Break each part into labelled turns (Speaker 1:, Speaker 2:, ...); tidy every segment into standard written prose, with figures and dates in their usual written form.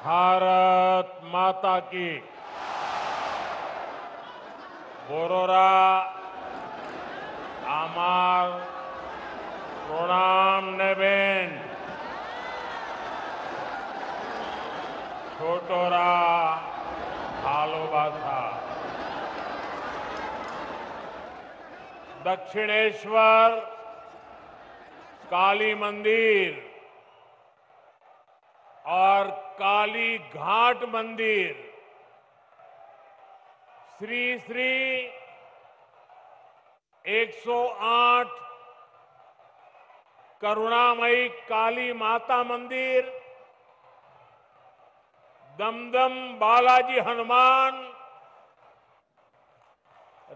Speaker 1: भारत माता की। बोरोरा आमार प्रणाम नेबेन छोटोरा भालोबासा। दक्षिणेश्वर काली मंदिर और काली घाट मंदिर श्री श्री 108 करुणामयी काली माता मंदिर, दमदम बालाजी हनुमान,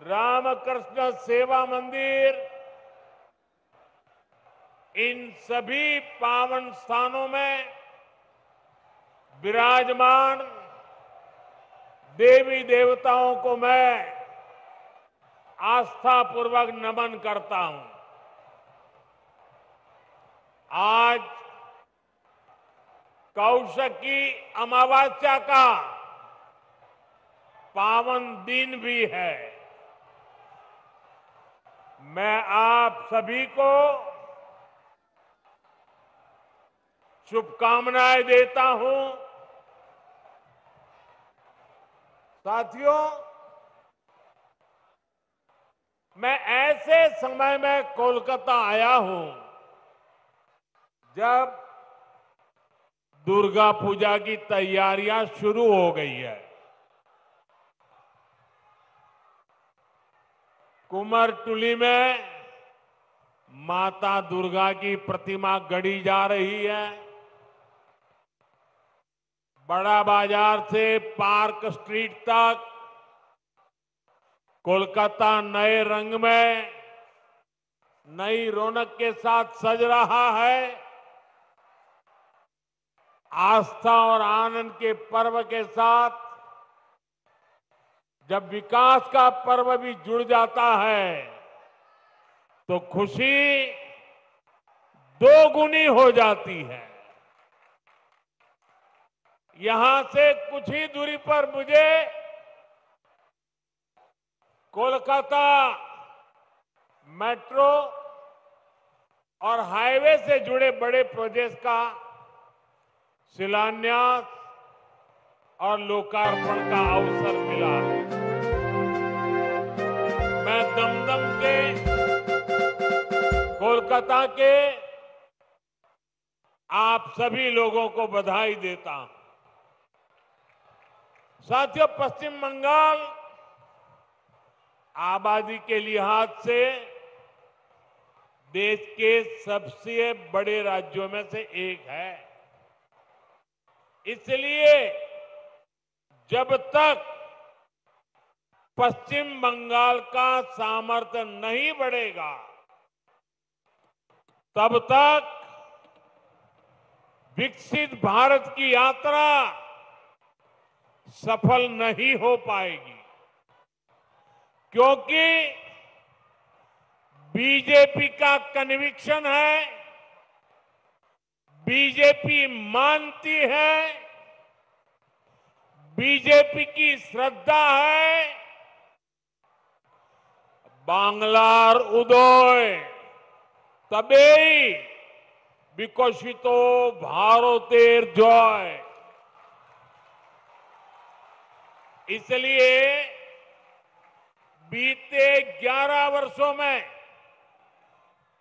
Speaker 1: रामकृष्ण सेवा मंदिर, इन सभी पावन स्थानों में विराजमान देवी देवताओं को मैं आस्थापूर्वक नमन करता हूं। आज कौशकी अमावस्या का पावन दिन भी है। मैं आप सभी को शुभकामनाएं देता हूं। साथियों, मैं ऐसे समय में कोलकाता आया हूं जब दुर्गा पूजा की तैयारियां शुरू हो गई है। कुमारटुली में माता दुर्गा की प्रतिमा गढ़ी जा रही है। बड़ा बाजार से पार्क स्ट्रीट तक कोलकाता नए रंग में, नई रौनक के साथ सज रहा है। आस्था और आनंद के पर्व के साथ जब विकास का पर्व भी जुड़ जाता है तो खुशी दोगुनी हो जाती है। यहां से कुछ ही दूरी पर मुझे कोलकाता मेट्रो और हाईवे से जुड़े बड़े प्रोजेक्ट का शिलान्यास और लोकार्पण का अवसर मिला। मैं दमदम के, कोलकाता के आप सभी लोगों को बधाई देता हूं। साथियों, पश्चिम बंगाल आबादी के लिहाज से देश के सबसे बड़े राज्यों में से एक है। इसलिए जब तक पश्चिम बंगाल का सामर्थ्य नहीं बढ़ेगा तब तक विकसित भारत की यात्रा सफल नहीं हो पाएगी, क्योंकि बीजेपी का कन्विक्शन है, बीजेपी मानती है, बीजेपी की श्रद्धा है, बांग्लार उदय तबेई विकसितो भारतेर जय। इसलिए बीते 11 वर्षों में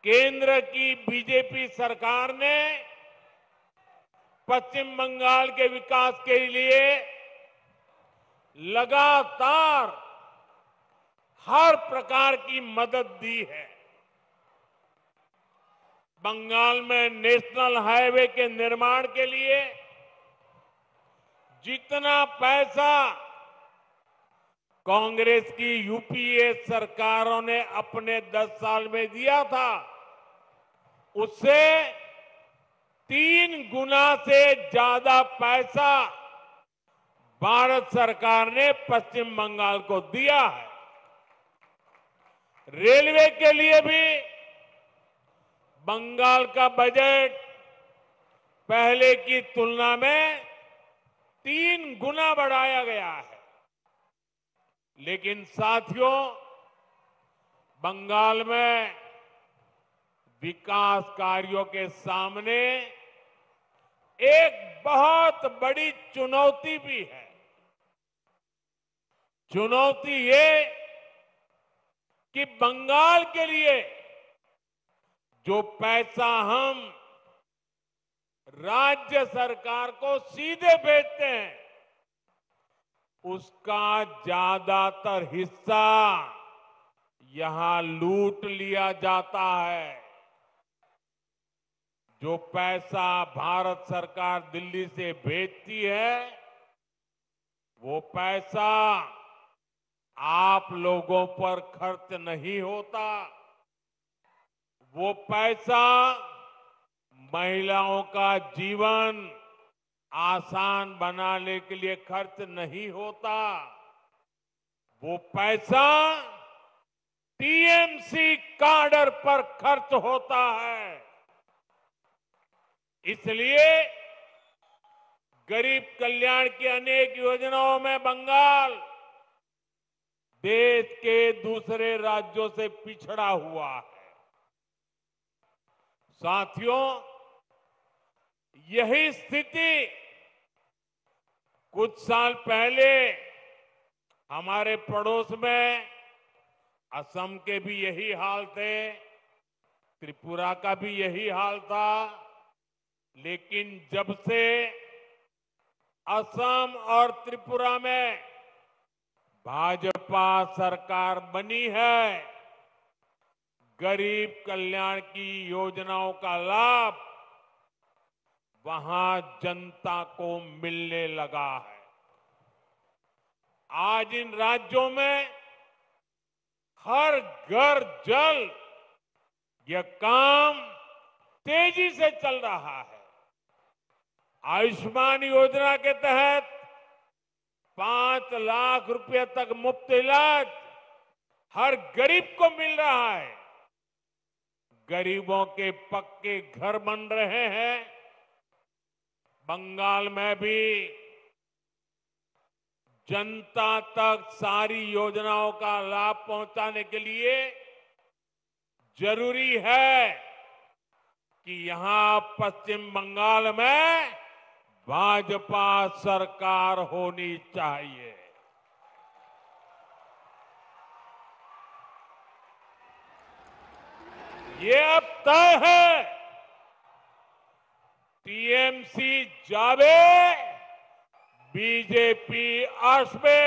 Speaker 1: केंद्र की बीजेपी सरकार ने पश्चिम बंगाल के विकास के लिए लगातार हर प्रकार की मदद दी है। बंगाल में नेशनल हाईवे के निर्माण के लिए जितना पैसा कांग्रेस की यूपीए सरकारों ने अपने 10 साल में दिया था, उससे 3 गुना से ज्यादा पैसा भारत सरकार ने पश्चिम बंगाल को दिया है। रेलवे के लिए भी बंगाल का बजट पहले की तुलना में 3 गुना बढ़ाया गया है। लेकिन साथियों, बंगाल में विकास कार्यों के सामने एक बहुत बड़ी चुनौती भी है। चुनौती ये कि बंगाल के लिए जो पैसा हम राज्य सरकार को सीधे भेजते हैं, उसका ज्यादातर हिस्सा यहां लूट लिया जाता है। जो पैसा भारत सरकार दिल्ली से भेजती है, वो पैसा आप लोगों पर खर्च नहीं होता। वो पैसा महिलाओं का जीवन आसान बनाने के लिए खर्च नहीं होता। वो पैसा टीएमसी काडर पर खर्च होता है। इसलिए गरीब कल्याण की अनेक योजनाओं में बंगाल देश के दूसरे राज्यों से पिछड़ा हुआ है। साथियों, यही स्थिति कुछ साल पहले हमारे पड़ोस में असम के भी यही हाल थे, त्रिपुरा का भी यही हाल था। लेकिन जब से असम और त्रिपुरा में भाजपा सरकार बनी है, गरीब कल्याण की योजनाओं का लाभ वहां जनता को मिलने लगा है। आज इन राज्यों में हर घर जल, यह काम तेजी से चल रहा है। आयुष्मान योजना के तहत 5 लाख रुपए तक मुफ्त इलाज हर गरीब को मिल रहा है। गरीबों के पक्के घर बन रहे हैं। बंगाल में भी जनता तक सारी योजनाओं का लाभ पहुंचाने के लिए जरूरी है कि यहां पश्चिम बंगाल में भाजपा सरकार होनी चाहिए। ये अब तय है। टीएमसी जावे, बीजेपी आसबे।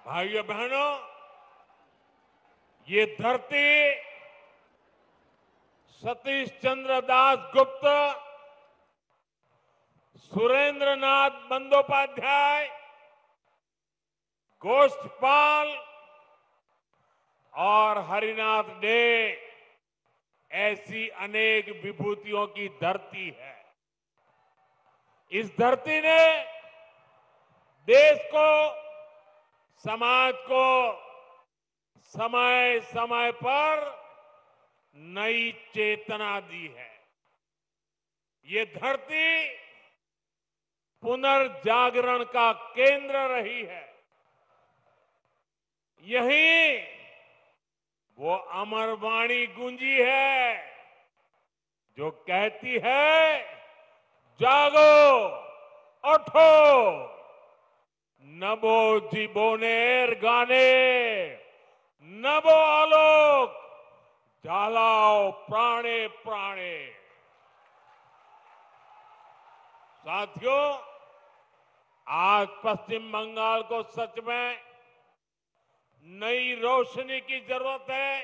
Speaker 1: भाइयों बहनों, ये धरती सतीश चंद्र दास गुप्त, सुरेंद्र नाथ बंदोपाध्याय, गोष्ठपाल और हरिनाथ डे ऐसी अनेक विभूतियों की धरती है। इस धरती ने देश को, समाज को समय समय पर नई चेतना दी है। ये धरती पुनर्जागरण का केंद्र रही है। यही वो अमर वाणी गूंजी है जो कहती है, जागो, उठो, नभो जीवोनेर गाने, नभो आलोक, झालाओ प्राणे प्राणे। साथियों, आज पश्चिम बंगाल को सच में नई रोशनी की जरूरत है,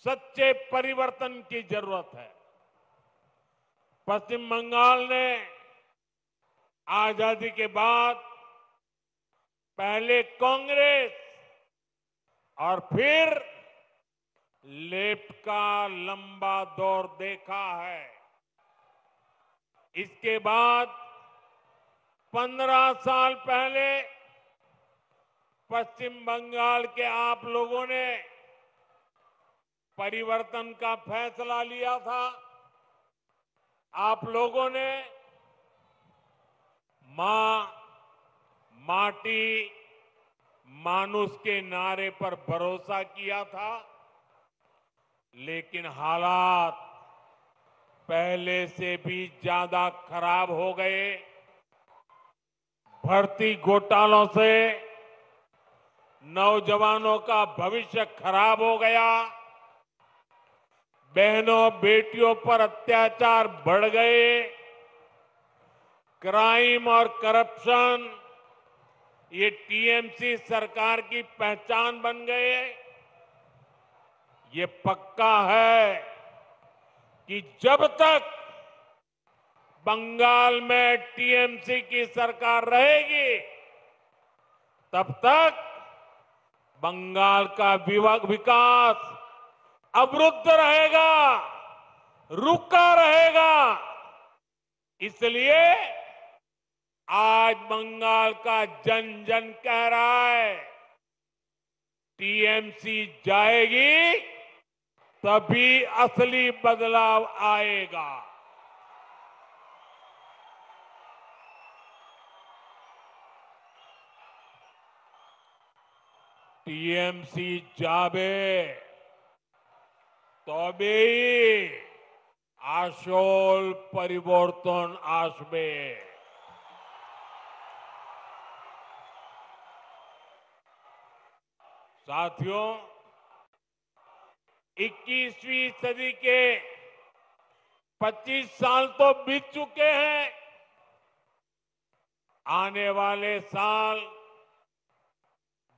Speaker 1: सच्चे परिवर्तन की जरूरत है। पश्चिम बंगाल ने आजादी के बाद पहले कांग्रेस और फिर लेफ्ट का लंबा दौर देखा है। इसके बाद 15 साल पहले पश्चिम बंगाल के आप लोगों ने परिवर्तन का फैसला लिया था। आप लोगों ने मां, माटी, मानुष के नारे पर भरोसा किया था, लेकिन हालात पहले से भी ज्यादा खराब हो गए। भर्ती घोटालों से नौजवानों का भविष्य खराब हो गया। बहनों बेटियों पर अत्याचार बढ़ गए। क्राइम और करप्शन ये टीएमसी सरकार की पहचान बन गए। ये पक्का है कि जब तक बंगाल में टीएमसी की सरकार रहेगी, तब तक बंगाल का विकास अवरुद्ध रहेगा, रुका रहेगा। इसलिए आज बंगाल का जन जन कह रहा है, टीएमसी जाएगी तभी असली बदलाव आएगा। टीएमसी जाबे तबेई आशोल परिवर्तन आसबे। साथियों, 21वीं सदी के 25 साल तो बीत चुके हैं। आने वाले साल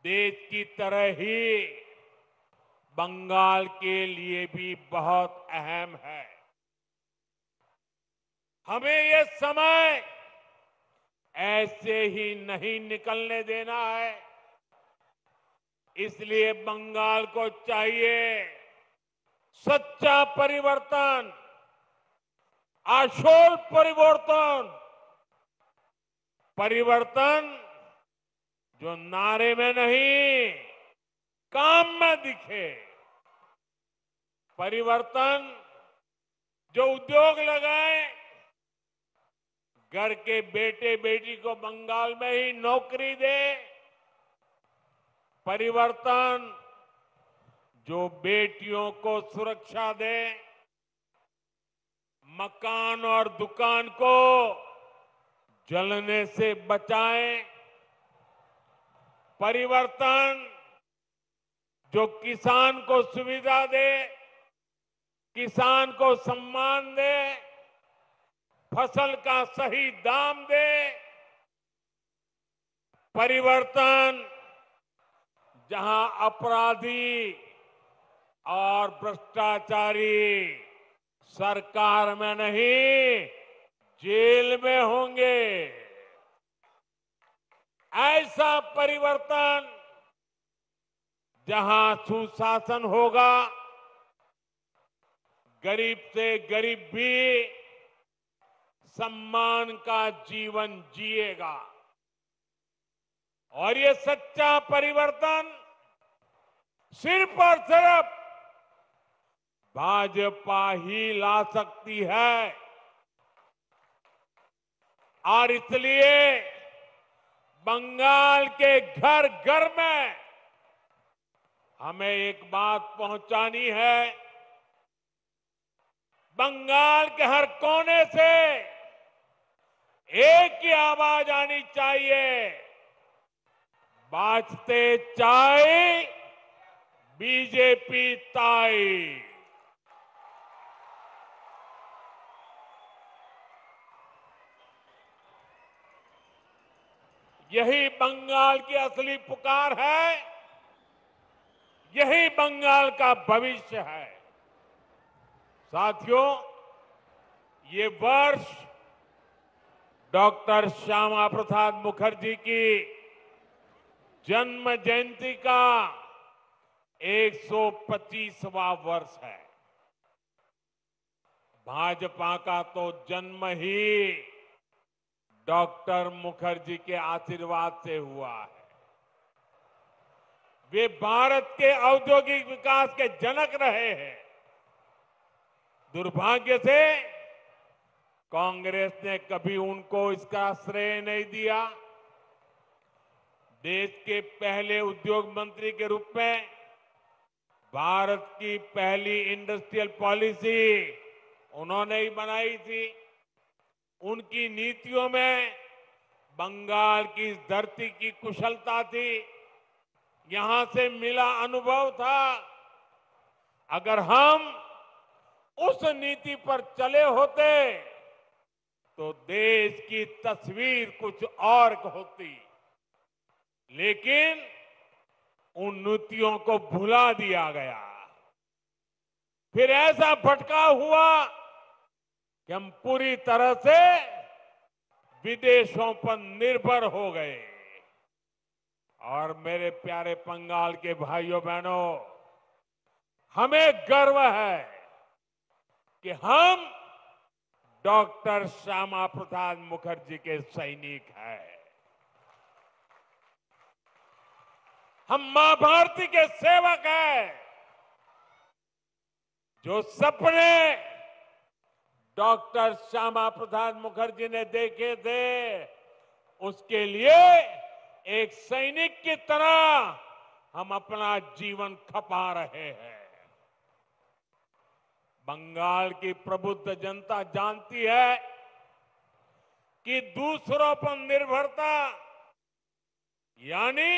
Speaker 1: देश की तरह ही बंगाल के लिए भी बहुत अहम है। हमें ये समय ऐसे ही नहीं निकलने देना है। इसलिए बंगाल को चाहिए सच्चा परिवर्तन, आशोल परिवर्तन, परिवर्तन जो नारे में नहीं, काम में दिखे। परिवर्तन जो उद्योग लगाए, घर के बेटे बेटी को बंगाल में ही नौकरी दे। परिवर्तन जो बेटियों को सुरक्षा दे, मकान और दुकान को जलने से बचाए। परिवर्तन जो किसान को सुविधा दे, किसान को सम्मान दे, फसल का सही दाम दे। परिवर्तन जहां अपराधी और भ्रष्टाचारी सरकार में नहीं, जेल में होंगे। ऐसा परिवर्तन जहां सुशासन होगा, गरीब से गरीब भी सम्मान का जीवन जिएगा। और ये सच्चा परिवर्तन सिर्फ और सिर्फ भाजपा ही ला सकती है। और इसलिए बंगाल के घर घर में हमें एक बात पहुंचानी है। बंगाल के हर कोने से एक ही आवाज आनी चाहिए, बाजते चाय बीजेपी ताई। यही बंगाल की असली पुकार है, यही बंगाल का भविष्य है। साथियों, ये वर्ष डॉक्टर श्यामा प्रसाद मुखर्जी की जन्म जयंती का 125वां वर्ष है। भाजपा का तो जन्म ही डॉक्टर मुखर्जी के आशीर्वाद से हुआ है। वे भारत के औद्योगिक विकास के जनक रहे हैं। दुर्भाग्य से कांग्रेस ने कभी उनको इसका श्रेय नहीं दिया। देश के पहले उद्योग मंत्री के रूप में भारत की पहली इंडस्ट्रियल पॉलिसी उन्होंने ही बनाई थी। उनकी नीतियों में बंगाल की इस धरती की कुशलता थी, यहां से मिला अनुभव था। अगर हम उस नीति पर चले होते तो देश की तस्वीर कुछ और होती, लेकिन उन नीतियों को भुला दिया गया। फिर ऐसा भटकाव हुआ कि हम पूरी तरह से विदेशों पर निर्भर हो गए। और मेरे प्यारे बंगाल के भाइयों बहनों, हमें गर्व है कि हम डॉक्टर श्यामा प्रसाद मुखर्जी के सैनिक हैं। हम मां भारती के सेवक हैं। जो सपने डॉक्टर श्यामा प्रसाद मुखर्जी ने देखे थे, उसके लिए एक सैनिक की तरह हम अपना जीवन खपा रहे हैं। बंगाल की प्रबुद्ध जनता जानती है कि दूसरों पर निर्भरता यानी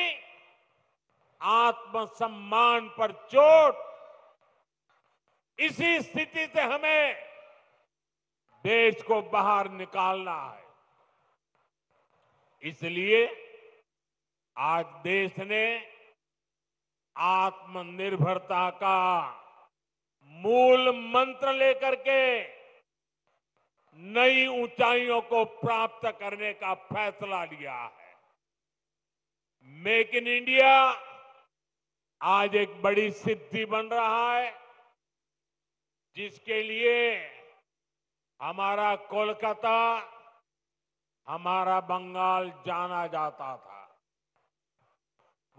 Speaker 1: आत्मसम्मान पर चोट। इसी स्थिति से हमें देश को बाहर निकालना है। इसलिए आज देश ने आत्मनिर्भरता का मूल मंत्र लेकर के नई ऊंचाइयों को प्राप्त करने का फैसला लिया है। मेक इन इंडिया आज एक बड़ी सिद्धि बन रहा है, जिसके लिए हमारा कोलकाता, हमारा बंगाल जाना जाता था।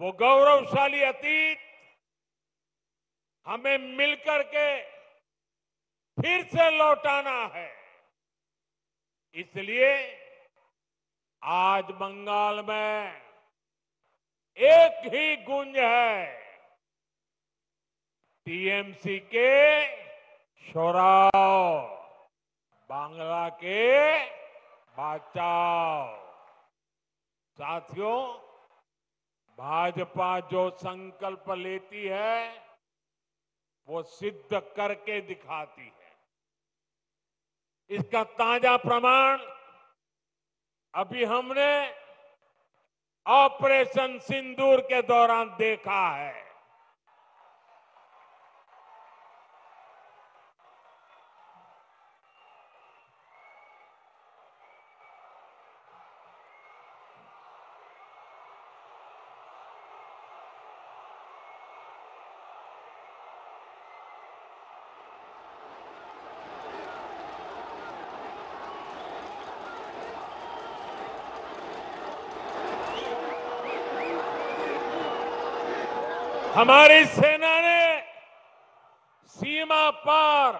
Speaker 1: वो गौरवशाली अतीत हमें मिलकर के फिर से लौटाना है। इसलिए आज बंगाल में एक ही गूंज है, टीएमसी के शोराव, बांग्ला के बचाओ। साथियों, भाजपा जो संकल्प लेती है वो सिद्ध करके दिखाती है। इसका ताजा प्रमाण अभी हमने ऑपरेशन सिंदूर के दौरान देखा है। हमारी सेना ने सीमा पार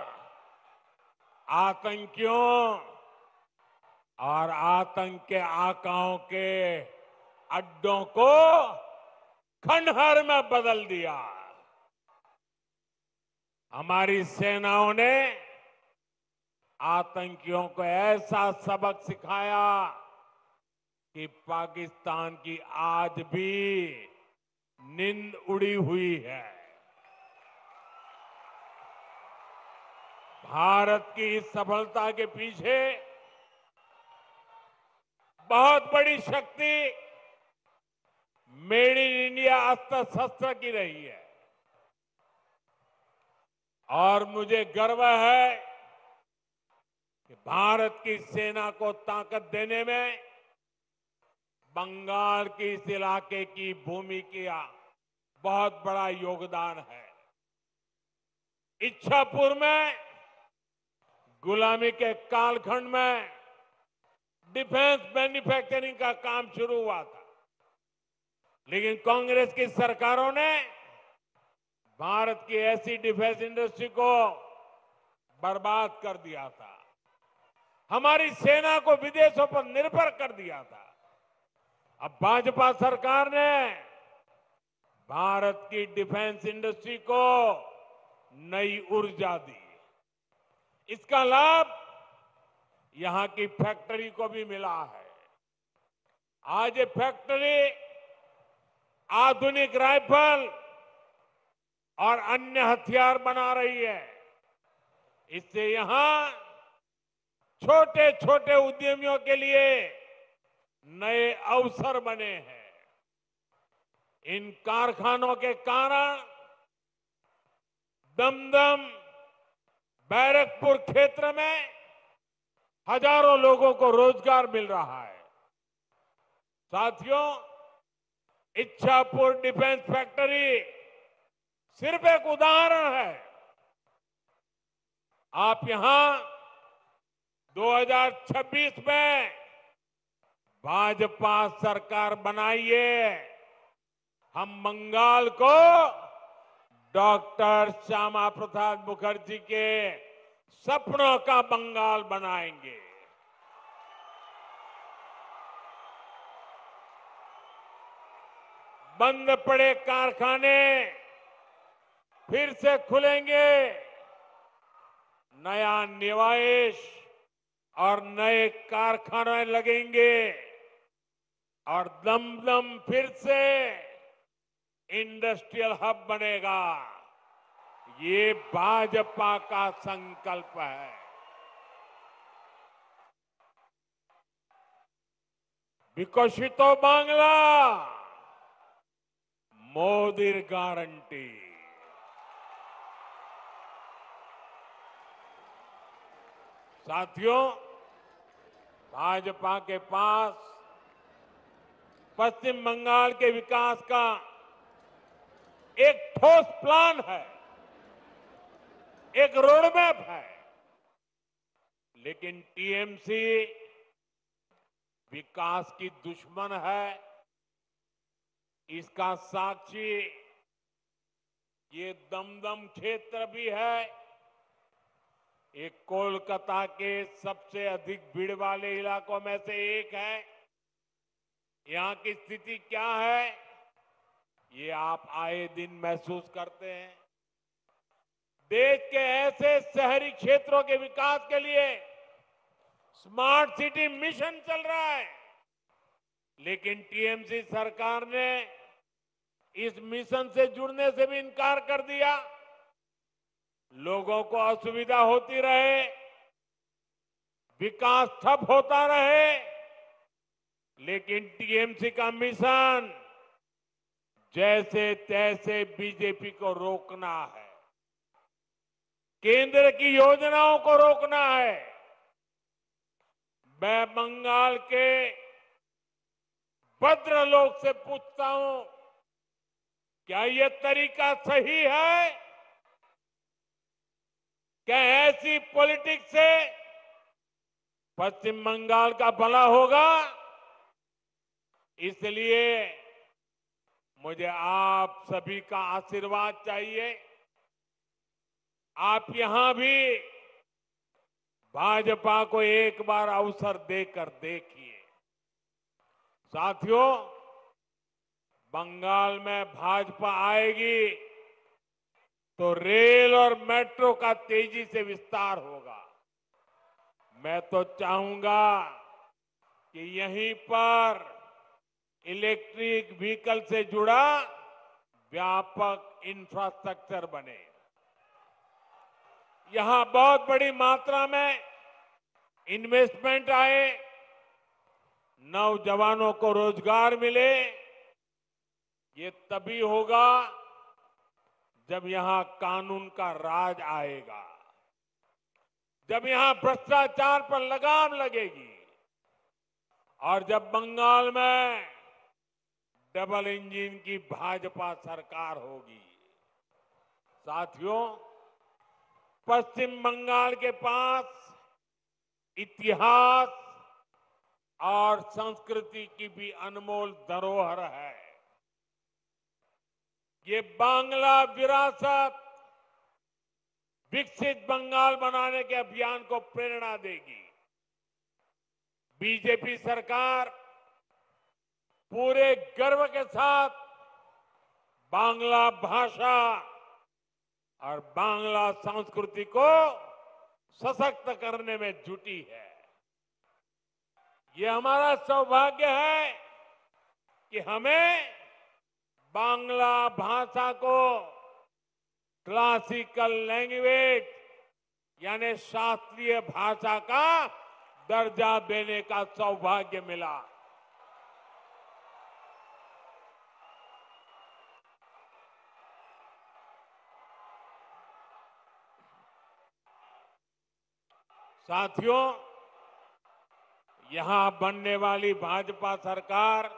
Speaker 1: आतंकियों और आतंक के आकाओं के अड्डों को खंडहर में बदल दिया। हमारी सेनाओं ने आतंकियों को ऐसा सबक सिखाया कि पाकिस्तान की आज भी नींद उड़ी हुई है। भारत की इस सफलता के पीछे बहुत बड़ी शक्ति मेड इन इंडिया अस्त्र शस्त्र की रही है। और मुझे गर्व है कि भारत की सेना को ताकत देने में बंगाल के इस इलाके की भूमि का बहुत बड़ा योगदान है। इच्छापुर में गुलामी के कालखंड में डिफेंस मैन्युफैक्चरिंग का काम शुरू हुआ था। लेकिन कांग्रेस की सरकारों ने भारत की ऐसी डिफेंस इंडस्ट्री को बर्बाद कर दिया था, हमारी सेना को विदेशों पर निर्भर कर दिया था। अब भाजपा सरकार ने भारत की डिफेंस इंडस्ट्री को नई ऊर्जा दी। इसका लाभ यहां की फैक्ट्री को भी मिला है। आज ये फैक्ट्री आधुनिक राइफल और अन्य हथियार बना रही है। इससे यहां छोटे छोटे उद्यमियों के लिए नए अवसर बने हैं। इन कारखानों के कारण दमदम, बैरकपुर क्षेत्र में हजारों लोगों को रोजगार मिल रहा है। साथियों, इच्छापुर डिफेंस फैक्ट्री सिर्फ एक उदाहरण है। आप यहां 2026 में भाजपा सरकार बनाइए, हम बंगाल को डॉक्टर श्यामा प्रसाद मुखर्जी के सपनों का बंगाल बनाएंगे। बंद पड़े कारखाने फिर से खुलेंगे, नया निवेश और नए कारखाने लगेंगे और दमदम फिर से इंडस्ट्रियल हब बनेगा। ये भाजपा का संकल्प है। विकसितो बांग्ला, मोदीर गारंटी। साथियों, भाजपा के पास पश्चिम बंगाल के विकास का एक ठोस प्लान है, एक रोडमैप है। लेकिन टीएमसी विकास की दुश्मन है। इसका साक्षी ये दमदम क्षेत्र भी है। ये कोलकाता के सबसे अधिक भीड़ वाले इलाकों में से एक है। यहां की स्थिति क्या है, ये आप आए दिन महसूस करते हैं। देश के ऐसे शहरी क्षेत्रों के विकास के लिए स्मार्ट सिटी मिशन चल रहा है, लेकिन टीएमसी सरकार ने इस मिशन से जुड़ने से भी इनकार कर दिया। लोगों को असुविधा होती रहे, विकास ठप होता रहे, लेकिन टीएमसी का मिशन जैसे तैसे बीजेपी को रोकना है, केंद्र की योजनाओं को रोकना है। मैं बंगाल के भद्रलोक से पूछता हूं, क्या यह तरीका सही है? क्या ऐसी पॉलिटिक्स से पश्चिम बंगाल का भला होगा? इसलिए मुझे आप सभी का आशीर्वाद चाहिए। आप यहां भी भाजपा को एक बार अवसर देकर देखिए। साथियों, बंगाल में भाजपा आएगी तो रेल और मेट्रो का तेजी से विस्तार होगा। मैं तो चाहूंगा कि यहीं पर इलेक्ट्रिक व्हीकल से जुड़ा व्यापक इंफ्रास्ट्रक्चर बने। यहां बहुत बड़ी मात्रा में इन्वेस्टमेंट आए, नौजवानों को रोजगार मिले। ये तभी होगा जब यहां कानून का राज आएगा, जब यहां भ्रष्टाचार पर लगाम लगेगी और जब बंगाल में डबल इंजन की भाजपा सरकार होगी। साथियों, पश्चिम बंगाल के पास इतिहास और संस्कृति की भी अनमोल धरोहर है। ये बांग्ला विरासत विकसित बंगाल बनाने के अभियान को प्रेरणा देगी। बीजेपी सरकार पूरे गर्व के साथ बांग्ला भाषा और बांग्ला संस्कृति को सशक्त करने में जुटी है। ये हमारा सौभाग्य है कि हमें बांग्ला भाषा को क्लासिकल लैंग्वेज यानी शास्त्रीय भाषा का दर्जा देने का सौभाग्य मिला। साथियों, यहां बनने वाली भाजपा सरकार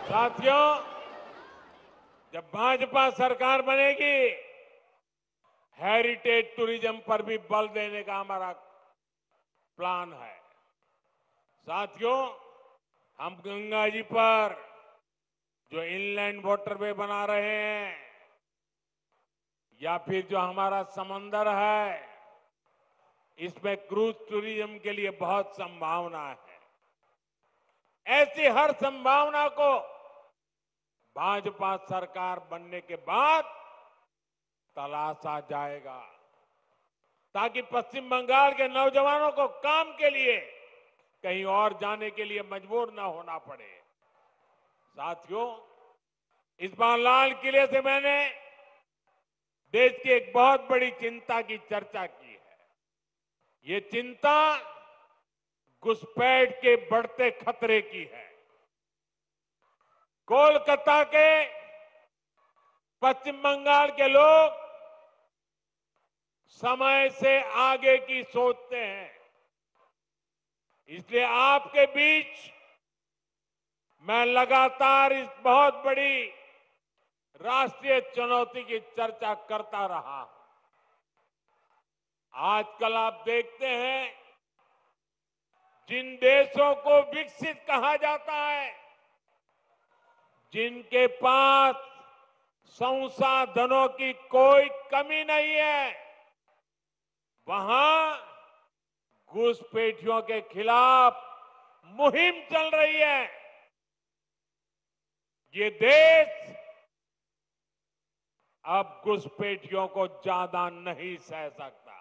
Speaker 1: साथियों, जब भाजपा सरकार बनेगी, हेरिटेज टूरिज्म पर भी बल देने का हमारा प्लान है। साथियों, हम गंगा जी पर जो इनलैंड वाटरवे बना रहे हैं या फिर जो हमारा समंदर है, इसमें क्रूज टूरिज्म के लिए बहुत संभावना है। ऐसी हर संभावना को भाजपा सरकार बनने के बाद तलाशा जाएगा ताकि पश्चिम बंगाल के नौजवानों को काम के लिए कहीं और जाने के लिए मजबूर न होना पड़े। साथियों, इस बार लाल किले से मैंने देश की एक बहुत बड़ी चिंता की चर्चा की है। ये चिंता घुसपैठ के बढ़ते खतरे की है। कोलकाता के पश्चिम बंगाल के लोग समय से आगे की सोचते हैं। इसलिए आपके बीच मैं लगातार इस बहुत बड़ी राष्ट्रीय चुनौती की चर्चा करता रहा। आजकल आप देखते हैं, जिन देशों को विकसित कहा जाता है, जिनके पास संसाधनों की कोई कमी नहीं है, वहां घुसपैठियों के खिलाफ मुहिम चल रही है। ये देश अब घुसपैठियों को ज्यादा नहीं सह सकता।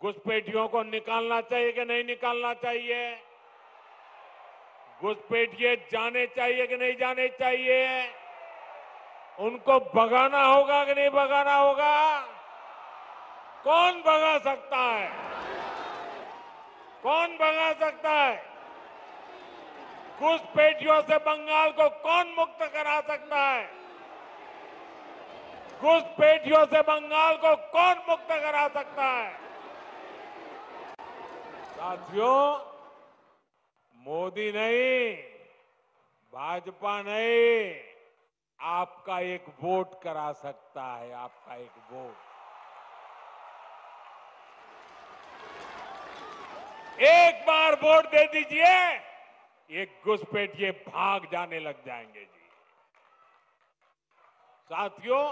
Speaker 1: घुसपैठियों को निकालना चाहिए कि नहीं निकालना चाहिए? घुसपैठिए जाने चाहिए कि नहीं जाने चाहिए? उनको भगाना होगा कि नहीं भगाना होगा? कौन भगा सकता है? कौन भगा सकता है? घुसपैठियों से बंगाल को कौन मुक्त करा सकता है? घुसपैठियों से बंगाल को कौन मुक्त करा सकता है? साथियों, मोदी नहीं, भाजपा नहीं, आपका एक वोट करा सकता है। आपका एक वोट, एक बार वोट दे दीजिए, ये घुसपैठिए भाग जाने लग जाएंगे जी। साथियों,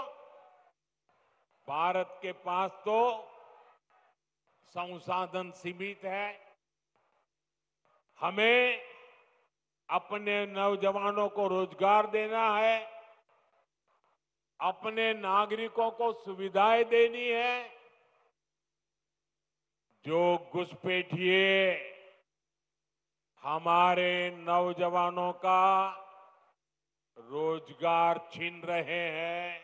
Speaker 1: भारत के पास तो संसाधन सीमित है। हमें अपने नौजवानों को रोजगार देना है, अपने नागरिकों को सुविधाएं देनी है। जो घुसपैठिए हमारे नौजवानों का रोजगार छीन रहे हैं,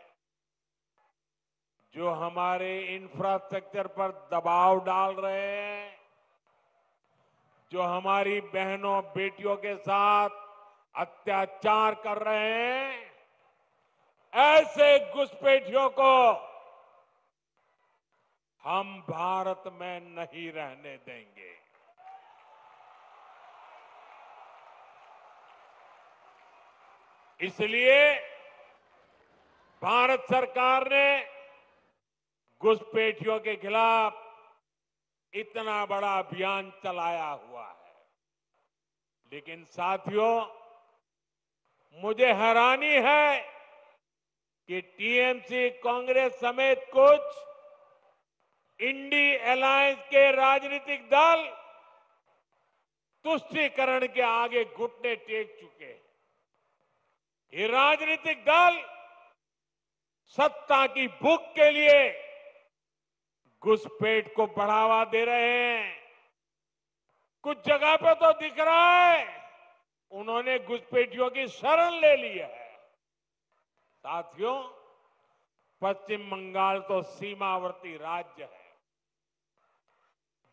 Speaker 1: जो हमारे इंफ्रास्ट्रक्चर पर दबाव डाल रहे हैं, जो हमारी बहनों बेटियों के साथ अत्याचार कर रहे हैं, ऐसे घुसपैठियों को हम भारत में नहीं रहने देंगे। इसलिए भारत सरकार ने घुसपैठियों के खिलाफ इतना बड़ा अभियान चलाया हुआ है। लेकिन साथियों, मुझे हैरानी है कि टीएमसी, कांग्रेस समेत कुछ इंडी अलायंस के राजनीतिक दल तुष्टीकरण के आगे घुटने टेक चुके हैं। ये राजनीतिक दल सत्ता की भूख के लिए घुसपैठ को बढ़ावा दे रहे हैं। कुछ जगह पे तो दिख रहा है उन्होंने घुसपैठियों की शरण ले ली है। साथियों, पश्चिम बंगाल तो सीमावर्ती राज्य है।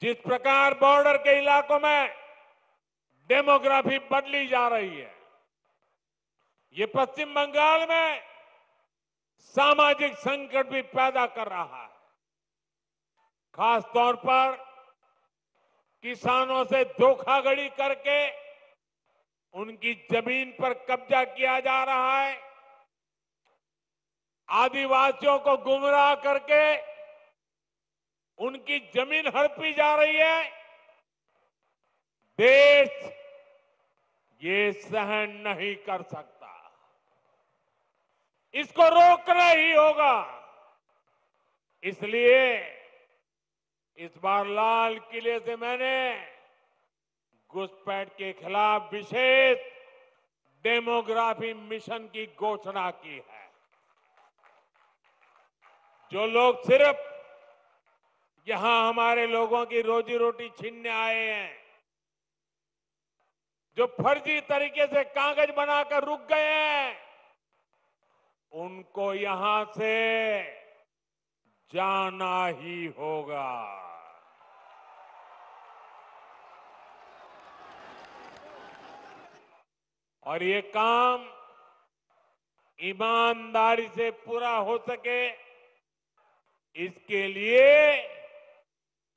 Speaker 1: जिस प्रकार बॉर्डर के इलाकों में डेमोग्राफी बदली जा रही है, ये पश्चिम बंगाल में सामाजिक संकट भी पैदा कर रहा है। खास तौर पर किसानों से धोखाधड़ी करके उनकी जमीन पर कब्जा किया जा रहा है। आदिवासियों को गुमराह करके उनकी जमीन हड़पी जा रही है। देश ये सहन नहीं कर सकता। इसको रोकना ही होगा। इसलिए इस बार लाल किले से मैंने घुसपैठ के खिलाफ विशेष डेमोग्राफी मिशन की घोषणा की है। जो लोग सिर्फ यहां हमारे लोगों की रोजी रोटी छीनने आए हैं, जो फर्जी तरीके से कागज बनाकर रुक गए हैं, उनको यहां से जाना ही होगा। और ये काम ईमानदारी से पूरा हो सके, इसके लिए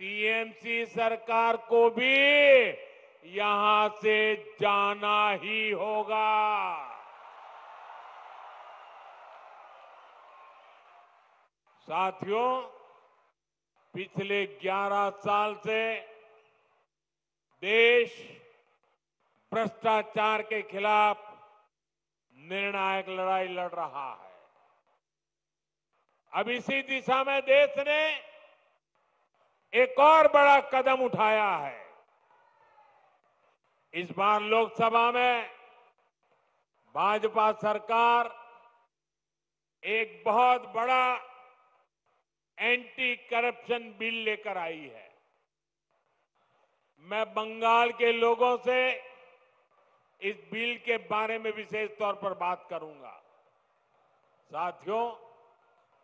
Speaker 1: टीएमसी सरकार को भी यहां से जाना ही होगा। साथियों, पिछले 11 साल से देश भ्रष्टाचार के खिलाफ निर्णायक लड़ाई लड़ रहा है। अब इसी दिशा में देश ने एक और बड़ा कदम उठाया है। इस बार लोकसभा में भाजपा सरकार एक बहुत बड़ा एंटी करप्शन बिल लेकर आई है। मैं बंगाल के लोगों से इस बिल के बारे में विशेष तौर पर बात करूंगा। साथियों,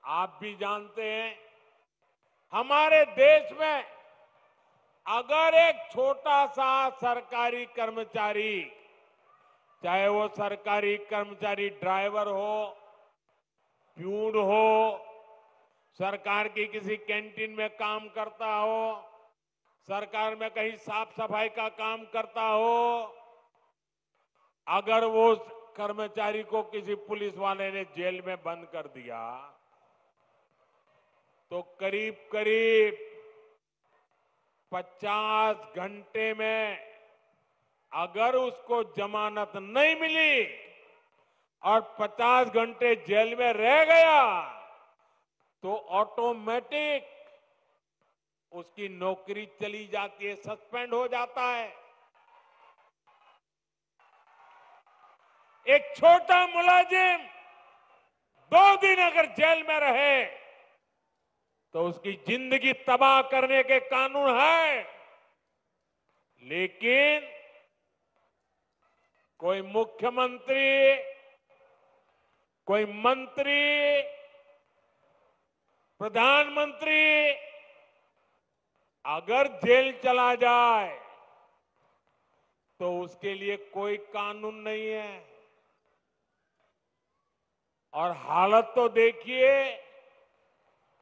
Speaker 1: आप भी जानते हैं, हमारे देश में अगर एक छोटा सा सरकारी कर्मचारी, चाहे वो सरकारी कर्मचारी ड्राइवर हो, प्यून हो, सरकार की किसी कैंटीन में काम करता हो, सरकार में कहीं साफ सफाई का काम करता हो, अगर वो कर्मचारी को किसी पुलिस वाले ने जेल में बंद कर दिया, तो करीब करीब 50 घंटे में अगर उसको जमानत नहीं मिली और 50 घंटे जेल में रह गया, तो ऑटोमेटिक उसकी नौकरी चली जाती है, सस्पेंड हो जाता है। एक छोटा मुलाजिम 2 दिन अगर जेल में रहे तो उसकी जिंदगी तबाह करने के कानून है। लेकिन कोई मुख्यमंत्री, कोई मंत्री, प्रधानमंत्री अगर जेल चला जाए तो उसके लिए कोई कानून नहीं है। और हालत तो देखिए,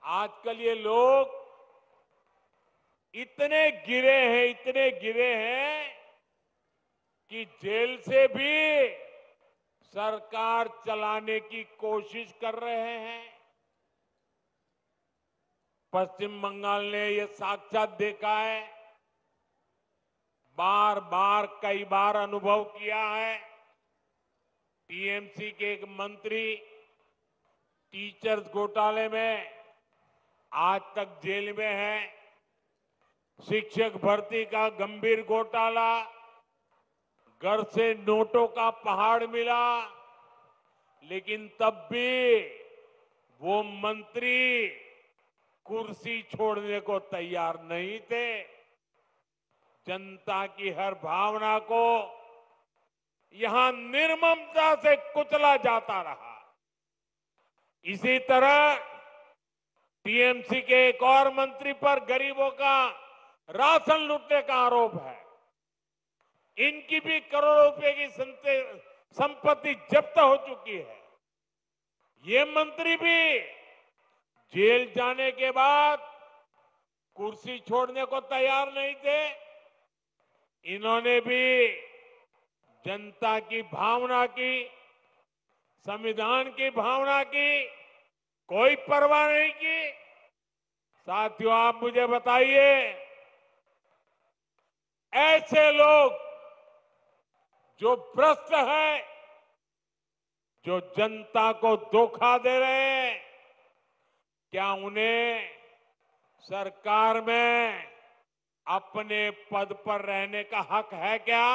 Speaker 1: आजकल ये लोग इतने गिरे हैं कि जेल से भी सरकार चलाने की कोशिश कर रहे हैं। पश्चिम बंगाल ने ये साक्षात देखा है, बार बार कई बार अनुभव किया है। टीएमसी के एक मंत्री टीचर्स घोटाले में आज तक जेल में है। शिक्षक भर्ती का गंभीर घोटाला, घर से नोटों का पहाड़ मिला, लेकिन तब भी वो मंत्री कुर्सी छोड़ने को तैयार नहीं थे। जनता की हर भावना को यहां निर्ममता से कुचला जाता रहा। इसी तरह टीएमसी के एक और मंत्री पर गरीबों का राशन लूटने का आरोप है। इनकी भी करोड़ों रुपए की संपत्ति जब्त हो चुकी है। ये मंत्री भी जेल जाने के बाद कुर्सी छोड़ने को तैयार नहीं थे। इन्होंने भी जनता की भावना की, संविधान की भावना की कोई परवाह नहीं की। साथियों, आप मुझे बताइए, ऐसे लोग जो भ्रष्ट हैं, जो जनता को धोखा दे रहे हैं, क्या उन्हें सरकार में अपने पद पर रहने का हक है क्या?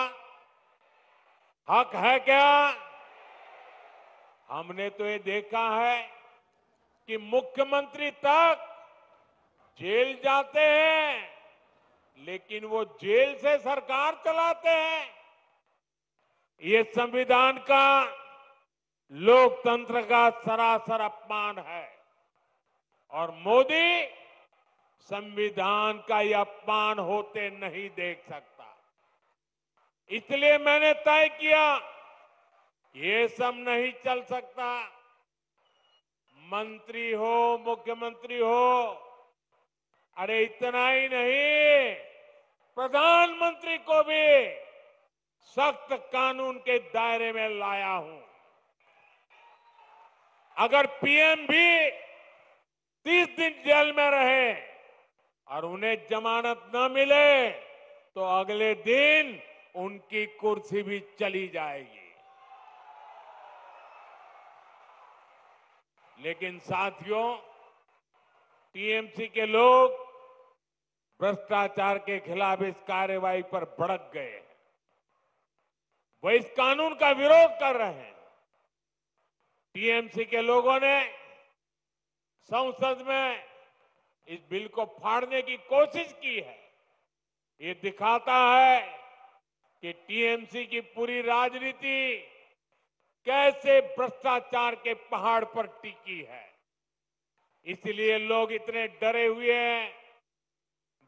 Speaker 1: हक है क्या? हमने तो ये देखा है कि मुख्यमंत्री तक जेल जाते हैं, लेकिन वो जेल से सरकार चलाते हैं। ये संविधान का, लोकतंत्र का सरासर अपमान है और मोदी संविधान का यह अपमान होते नहीं देख सकता। इसलिए मैंने तय किया, ये सब नहीं चल सकता। मंत्री हो, मुख्यमंत्री हो, अरे इतना ही नहीं, प्रधानमंत्री को भी सख्त कानून के दायरे में लाया हूं। अगर पीएम भी 30 दिन जेल में रहे और उन्हें जमानत न मिले तो अगले दिन उनकी कुर्सी भी चली जाएगी। लेकिन साथियों, टीएमसी के लोग भ्रष्टाचार के खिलाफ इस कार्रवाई पर भड़क गए हैं। वो इस कानून का विरोध कर रहे हैं। टीएमसी के लोगों ने संसद में इस बिल को फाड़ने की कोशिश की है। ये दिखाता है कि टीएमसी की पूरी राजनीति कैसे भ्रष्टाचार के पहाड़ पर टिकी है। इसलिए लोग इतने डरे हुए हैं,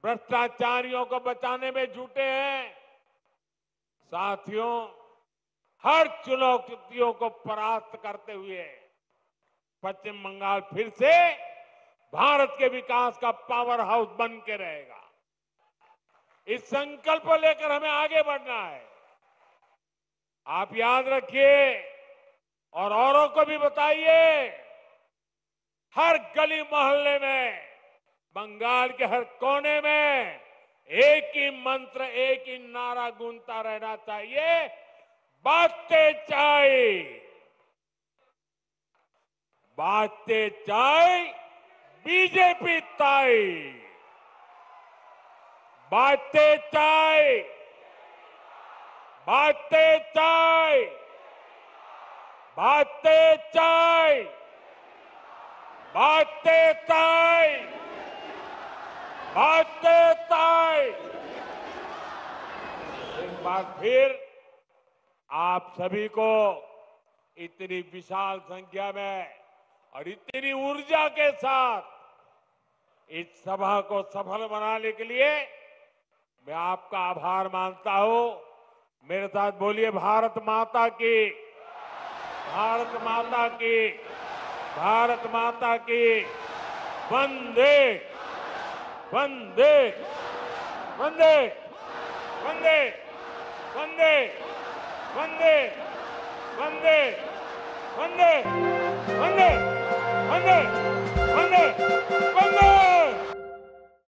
Speaker 1: भ्रष्टाचारियों को बचाने में जुटे हैं। साथियों, हर चुनौतियों को परास्त करते हुए पश्चिम बंगाल फिर से भारत के विकास का पावर हाउस बन के रहेगा। इस संकल्प को लेकर हमें आगे बढ़ना है। आप याद रखिए और औरों को भी बताइए, हर गली मोहल्ले में, बंगाल के हर कोने में एक ही मंत्र, एक ही नारा गूंजता रहना चाहिए, बातें चाय, बातें चाय, बीजेपी ताई, बातें चाय, बातें चाय, बातें चाय, बातें चाय, बातें चाय। एक बार फिर आप सभी को इतनी विशाल संख्या में और इतनी ऊर्जा के साथ इस सभा को सफल बनाने के लिए मैं आपका आभार मानता हूं। मेरे साथ बोलिए, भारत माता की, भारत माता की, भारत माता की, वंदे वंदे वंदे वंदे वंदे वंदे वंदे वंदे वंदे वंदे